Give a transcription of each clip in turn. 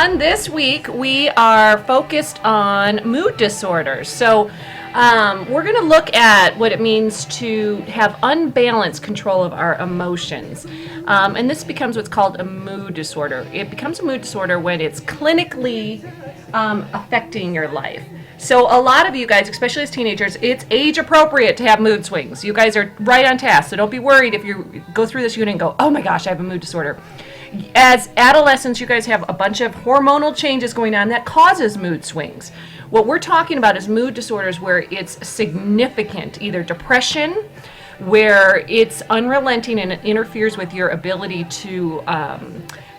everyone. This week we are focused on mood disorders. So we're going to look at what it means to have unbalanced control of our emotions. And this becomes what's called a mood disorder. It becomes a mood disorder when it's clinically affecting your life. So a lot of you guys, especially as teenagers, it's age appropriate to have mood swings. You guys are right on task. So don't be worried if you go through this unit and go, oh my gosh, I have a mood disorder. As adolescents, you guys have a bunch of hormonal changes going on that causes mood swings. What we're talking about is mood disorders where it's significant, either depression, where it's unrelenting and it interferes with your ability to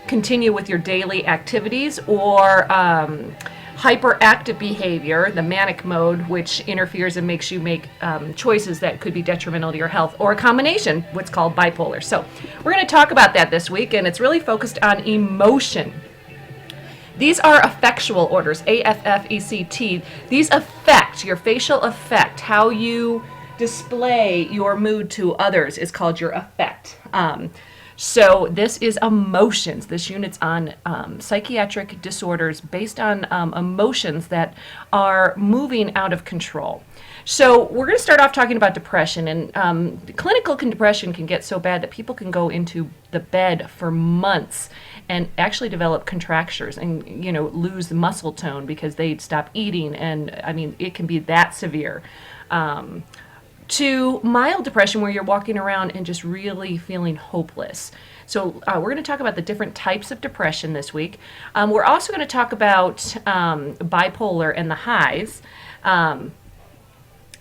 continue with your daily activities, or hyperactive behavior, the manic mode, which interferes and makes you make choices that could be detrimental to your health, or a combination, what's called bipolar. So we're going to talk about that this week, and it's really focused on emotion. These are affectual orders, A-F-F-E-C-T. These affect your facial affect, how you display your mood to others is called your affect. So this is emotions. This unit's on psychiatric disorders based on emotions that are moving out of control. So we're going to start off talking about depression. And clinical depression can get so bad that people can go into the bed for months and actually develop contractures and, lose muscle tone because they'd stop eating. And I mean, it can be that severe. To mild depression where you're walking around and just really feeling hopeless. So we're going to talk about the different types of depression this week. We're also going to talk about bipolar and the highs.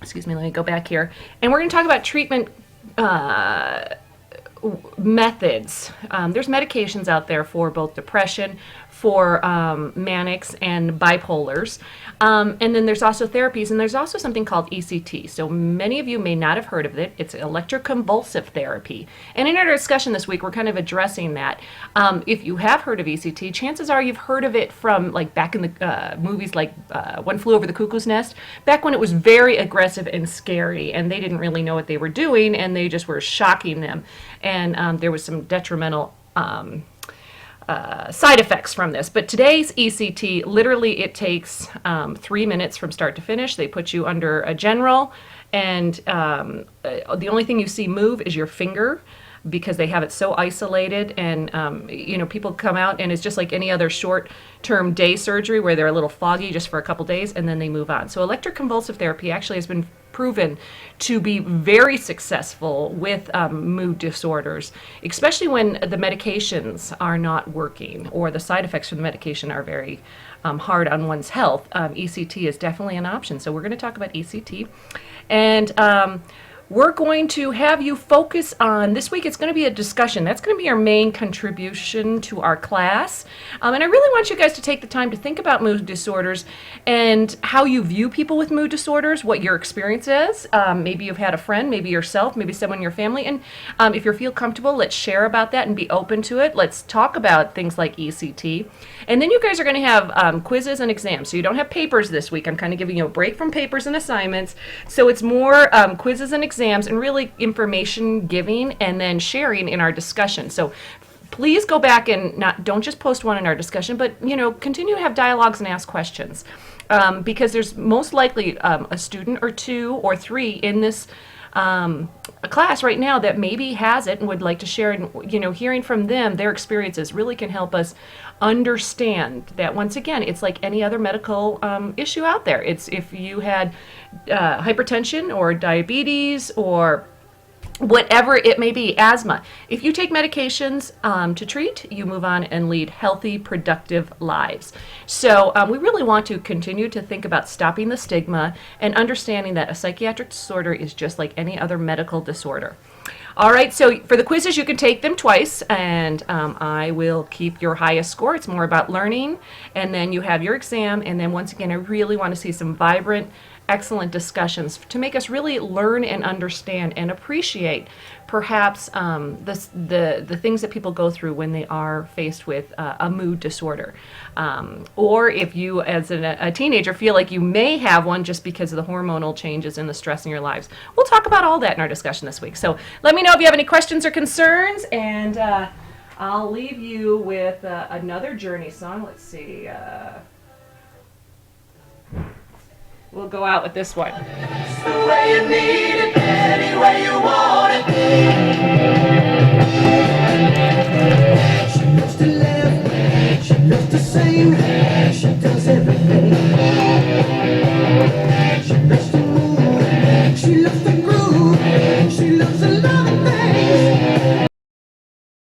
Excuse me, let me go back here. And we're going to talk about treatment methods. There's medications out there for both depression, for manics and bipolars. And then there's also therapies, and there's also something called ECT. So many of you may not have heard of it. It's electroconvulsive therapy. And in our discussion this week, we're kind of addressing that. If you have heard of ECT, chances are you've heard of it from like back in the movies like One Flew Over the Cuckoo's Nest, back when it was very aggressive and scary, and they didn't really know what they were doing, and they just were shocking them. And there was some detrimental side effects from this. But today's ECT, literally it takes 3 minutes from start to finish. They put you under a general, and the only thing you see move is your finger, because they have it so isolated. And people come out and it's just like any other short-term day surgery where they're a little foggy just for a couple days and then they move on. So electroconvulsive therapy actually has been proven to be very successful with mood disorders, especially when the medications are not working or the side effects from the medication are very hard on one's health. ECT is definitely an option. So we're going to talk about ECT. And we're going to have you focus on, this week it's going to be a discussion. That's going to be our main contribution to our class. And I really want you guys to take the time to think about mood disorders and how you view people with mood disorders, what your experience is. Maybe you've had a friend, maybe yourself, maybe someone in your family. And if you feel comfortable, let's share about that and be open to it. Let's talk about things like ECT. And then you guys are going to have quizzes and exams. So you don't have papers this week. I'm kind of giving you a break from papers and assignments. So it's more quizzes and exams and really information giving and then sharing in our discussion. So please go back and don't just post one in our discussion, but continue to have dialogues and ask questions, because there's most likely a student or two or three in this class right now that maybe has it and would like to share. And hearing from them, their experiences really can help us understand that, once again, it's like any other medical issue out there. It's if you had hypertension or diabetes or whatever it may be, asthma. If you take medications to treat, you move on and lead healthy, productive lives. So we really want to continue to think about stopping the stigma and understanding that a psychiatric disorder is just like any other medical disorder. All right, so for the quizzes, you can take them twice, and I will keep your highest score. It's more about learning, and then you have your exam, and then once again, I really want to see some vibrant, excellent discussions to make us really learn and understand and appreciate perhaps the things that people go through when they are faced with a mood disorder. Or if you, as a teenager, feel like you may have one just because of the hormonal changes and the stress in your lives. We'll talk about all that in our discussion this week. So let me know if you have any questions or concerns, and I'll leave you with another Journey song. Let's see. We'll go out with this one. It's the way you need it, any way you want it.